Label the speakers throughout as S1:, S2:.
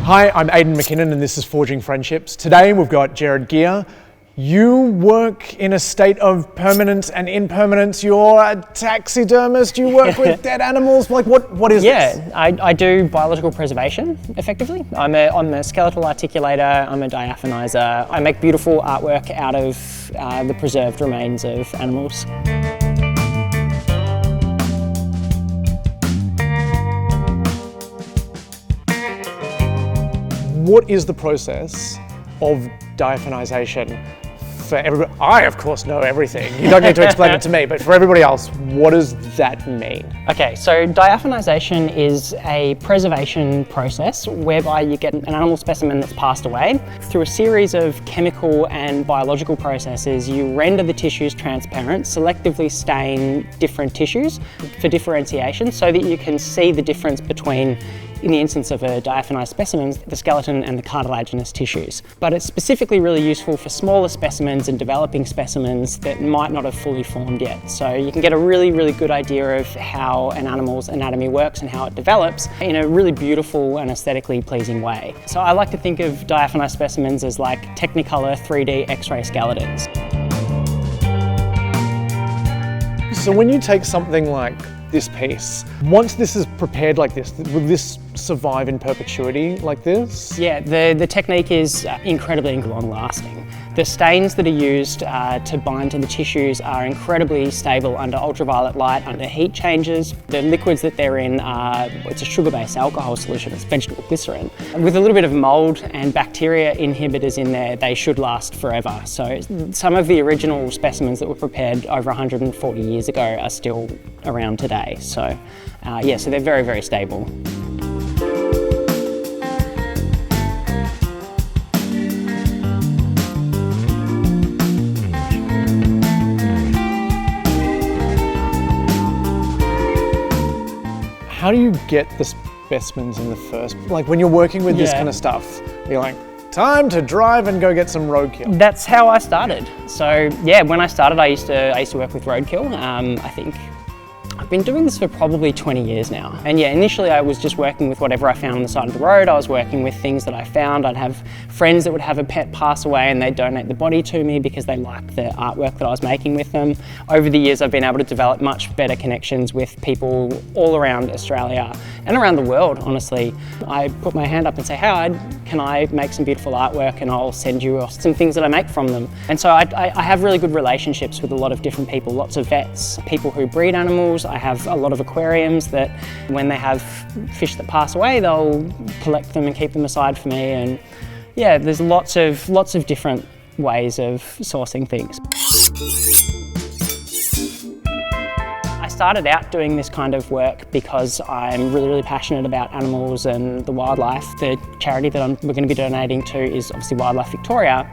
S1: Hi, I'm Aidan Mackinnon and this is Forging Friendships. Today we've got Gerard Geer. You work in a state of permanence and impermanence. You're a taxidermist. You work with dead animals. Like, what is this?
S2: Yeah, I do biological preservation, effectively. I'm a skeletal articulator, I'm a diaphoniser. I make beautiful artwork out of the preserved remains of animals.
S1: What is the process of diaphonisation? For everybody, I of course know everything. You don't need to explain it to me, but for everybody else, what does that mean?
S2: Okay, so diaphonisation is a preservation process whereby you get an animal specimen that's passed away. Through a series of chemical and biological processes, you render the tissues transparent, selectively stain different tissues for differentiation so that you can see the difference between, in the instance of a diaphonised specimen, the skeleton and the cartilaginous tissues. But it's specifically really useful for smaller specimens and developing specimens that might not have fully formed yet. So you can get a really, really good idea of how an animal's anatomy works and how it develops in a really beautiful and aesthetically pleasing way. So I like to think of diaphonised specimens as like Technicolor 3D X-ray skeletons.
S1: So when you take something like this piece, once this is prepared like this, will this survive in perpetuity like this?
S2: Yeah, the technique is incredibly long lasting. The stains that are used to bind to the tissues are incredibly stable under ultraviolet light, under heat changes. The liquids that they're in it's a sugar-based alcohol solution, it's vegetable glycerin. With a little bit of mold and bacteria inhibitors in there, they should last forever. So some of the original specimens that were prepared over 140 years ago are still around today. So yeah, so they're very, very stable.
S1: How do you get the specimens in the first, like when you're working with this kind of stuff, you're like, time to drive and go get some roadkill?
S2: That's how I started. So yeah, when I started, I used to work with roadkill. I think I've been doing this for probably 20 years now. And yeah, initially I was just working with whatever I found on the side of the road. I was working with things that I found. I'd have friends that would have a pet pass away and they'd donate the body to me because they liked the artwork that I was making with them. Over the years, I've been able to develop much better connections with people all around Australia and around the world, honestly. I put my hand up and say, hey, can I make some beautiful artwork and I'll send you some things that I make from them. And so I have really good relationships with a lot of different people, lots of vets, people who breed animals. I have a lot of aquariums that when they have fish that pass away, they'll collect them and keep them aside for me. And yeah, there's lots of different ways of sourcing things. I started out doing this kind of work because I'm really, really passionate about animals and the wildlife. The charity that we're going to be donating to is obviously Wildlife Victoria,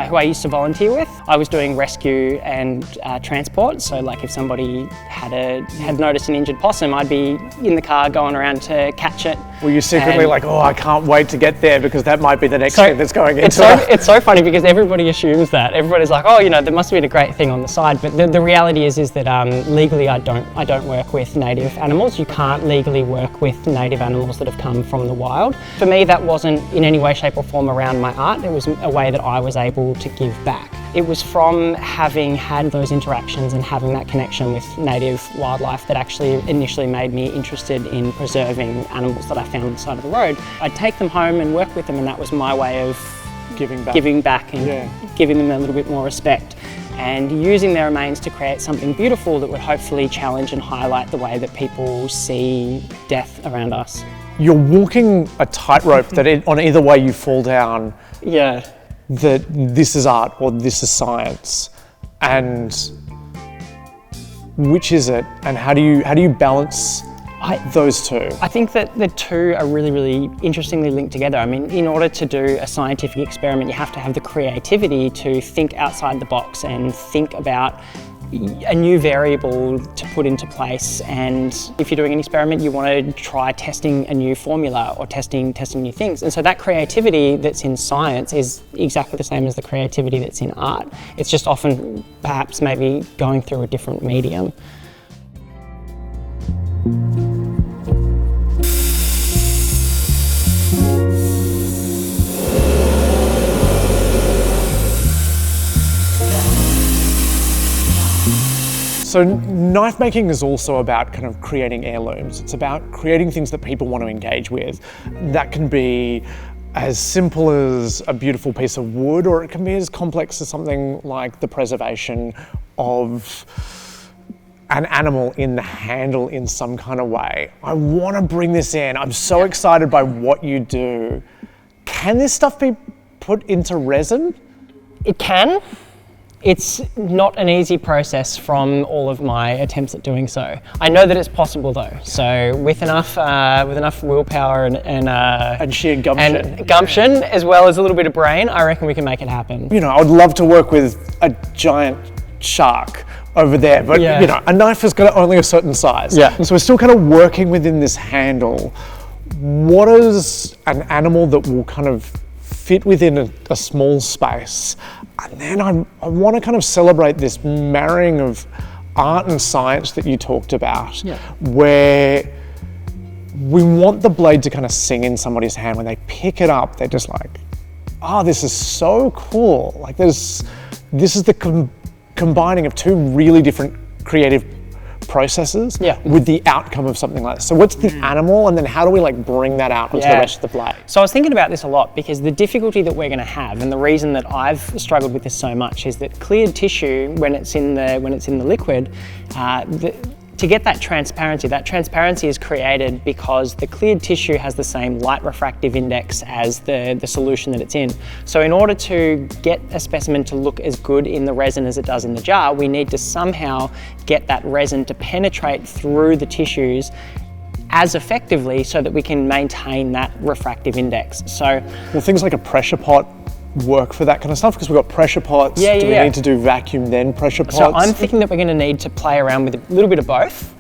S2: who I used to volunteer with. I was doing rescue and transport, so like if somebody had noticed an injured possum, I'd be in the car going around to catch it.
S1: Were you secretly like, oh, I can't wait to get there because that might be the next thing that's going into
S2: It's so funny because everybody assumes that. Everybody's like, oh, you know, there must have been a great thing on the side, but the reality is that legally I don't work with native animals. You can't legally work with native animals that have come from the wild. For me, that wasn't in any way, shape or form around my art. It was a way that I was able to give back. It was from having had those interactions and having that connection with native wildlife that actually initially made me interested in preserving animals that I found on the side of the road. I'd take them home and work with them, and that was my way of giving back and giving them a little bit more respect, and using their remains to create something beautiful that would hopefully challenge and highlight the way that people see death around us.
S1: You're walking a tightrope that on either way you fall down.
S2: Yeah.
S1: That this is art or this is science, and which is it, and how do you balance those two?
S2: I think that the two are really, really interestingly linked together. I mean, in order to do a scientific experiment, you have to have the creativity to think outside the box and think about a new variable to put into place. And if you're doing an experiment, you want to try testing a new formula or testing new things. And so that creativity that's in science is exactly the same as the creativity that's in art. It's just often perhaps maybe going through a different medium.
S1: So knife making is also about kind of creating heirlooms. It's about creating things that people want to engage with. That can be as simple as a beautiful piece of wood, or it can be as complex as something like the preservation of an animal in the handle in some kind of way. I want to bring this in. I'm so excited by what you do. Can this stuff be put into resin?
S2: It can. It's not an easy process from all of my attempts at doing so. I know that it's possible though. So with enough willpower and
S1: sheer
S2: gumption, as well as a little bit of brain, I reckon we can make it happen.
S1: You know, I would love to work with a giant shark over there, but you know, a knife has got only a certain size.
S2: Yeah.
S1: So we're still kind of working within this handle. What is an animal that will kind of fit within a small space? And then I want to kind of celebrate this marrying of art and science that you talked about, where we want the blade to kind of sing in somebody's hand. When they pick it up, they're just like, oh, this is so cool. Like this is the combining of two really different creative processes with the outcome of something like this. So what's the animal, and then how do we like bring that out onto the rest of the blade?
S2: So I was thinking about this a lot, because the difficulty that we're going to have, and the reason that I've struggled with this so much, is that cleared tissue, when it's in the liquid, to get that transparency is created because the cleared tissue has the same light refractive index as the solution that it's in. So in order to get a specimen to look as good in the resin as it does in the jar, we need to somehow get that resin to penetrate through the tissues as effectively so that we can maintain that refractive index. So,
S1: well, things like a pressure pot work for that kind of stuff, because we've got pressure pots. Do we need to do vacuum then pressure pots?
S2: So I'm thinking that we're going to need to play around with a little bit of both,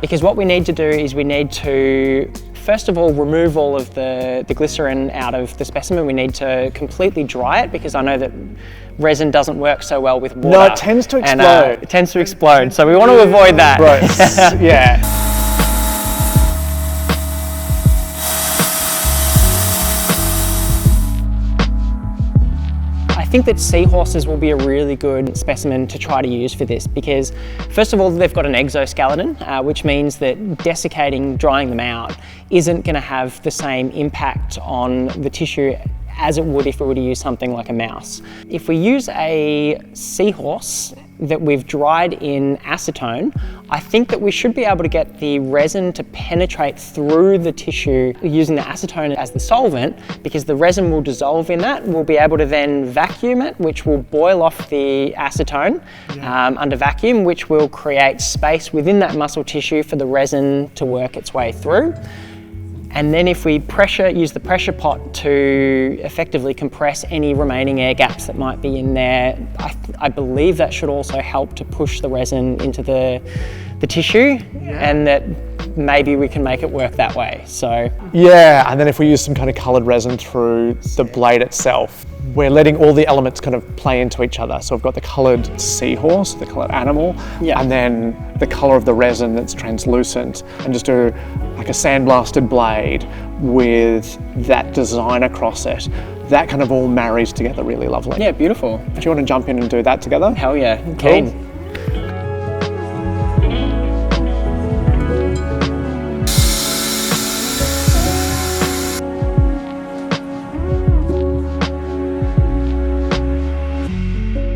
S2: because what we need to do is we need to first of all remove all of the glycerin out of the specimen. We need to completely dry it, because I know that resin doesn't work so well with water.
S1: No, it tends to explode.
S2: And, it tends to explode, so we want to avoid that.
S1: Gross. Yeah.
S2: I think that seahorses will be a really good specimen to try to use for this, because first of all, they've got an exoskeleton, which means that desiccating, drying them out, isn't going to have the same impact on the tissue as it would if we were to use something like a mouse. If we use a seahorse that we've dried in acetone, I think that we should be able to get the resin to penetrate through the tissue using the acetone as the solvent, because the resin will dissolve in that. We'll be able to then vacuum it, which will boil off the acetone under vacuum, which will create space within that muscle tissue for the resin to work its way through. And then if we use the pressure pot to effectively compress any remaining air gaps that might be in there, I believe that should also help to push the resin into the tissue, and that maybe we can make it work that way. So
S1: and then if we use some kind of coloured resin through the blade itself, we're letting all the elements kind of play into each other. So we've got the coloured seahorse, the coloured animal, and then the colour of the resin that's translucent, and just do like a sandblasted blade with that design across it. That kind of all marries together really lovely.
S2: Yeah, beautiful.
S1: Do you want to jump in and do that together?
S2: Hell yeah,
S1: Cool.
S2: keen.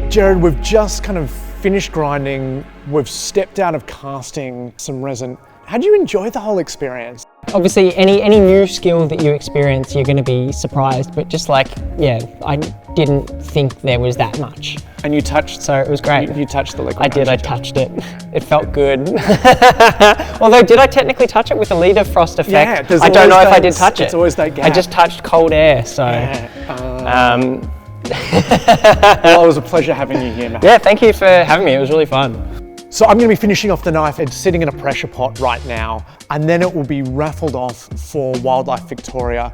S1: Gerard, we've just kind of finished grinding. We've stepped out of casting some resin. How do you enjoy the whole experience?
S2: Obviously, any new skill that you experience, you're going to be surprised. But just like, I didn't think there was that much.
S1: And you touched,
S2: so it was great.
S1: You touched the liquid.
S2: I did. I touched it. It felt good. Although, did I technically touch it with a leader frost effect?
S1: Yeah,
S2: I don't know if I did touch it.
S1: It's always that gap.
S2: I just touched cold air. So.
S1: Well, it was a pleasure having you here, Matt.
S2: Yeah, thank you for having me. It was really fun.
S1: So I'm going to be finishing off the knife. It's sitting in a pressure pot right now, and then it will be raffled off for Wildlife Victoria.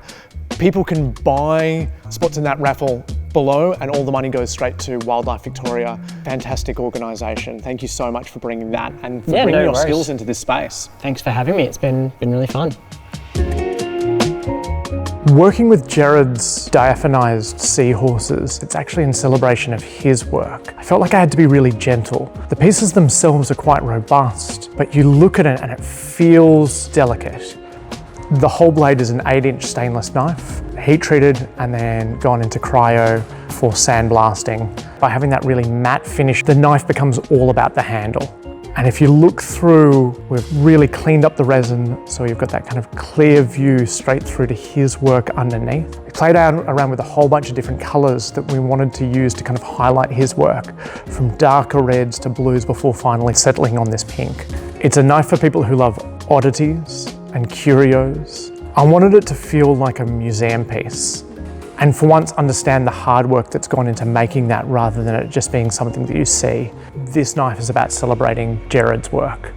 S1: People can buy spots in that raffle below, and all the money goes straight to Wildlife Victoria. Fantastic organisation. Thank you so much for bringing that and for bringing your skills into this space.
S2: Thanks for having me. It's been really fun.
S1: Working with Gerard's diaphonized seahorses, it's actually in celebration of his work. I felt like I had to be really gentle. The pieces themselves are quite robust, but you look at it and it feels delicate. The whole blade is an 8-inch stainless knife, heat treated and then gone into cryo for sandblasting. By having that really matte finish, the knife becomes all about the handle. And if you look through, we've really cleaned up the resin, so you've got that kind of clear view straight through to his work underneath. We played around with a whole bunch of different colors that we wanted to use to kind of highlight his work, from darker reds to blues before finally settling on this pink. It's a knife for people who love oddities and curios. I wanted it to feel like a museum piece, and for once understand the hard work that's gone into making that rather than it just being something that you see. This knife is about celebrating Gerard's work.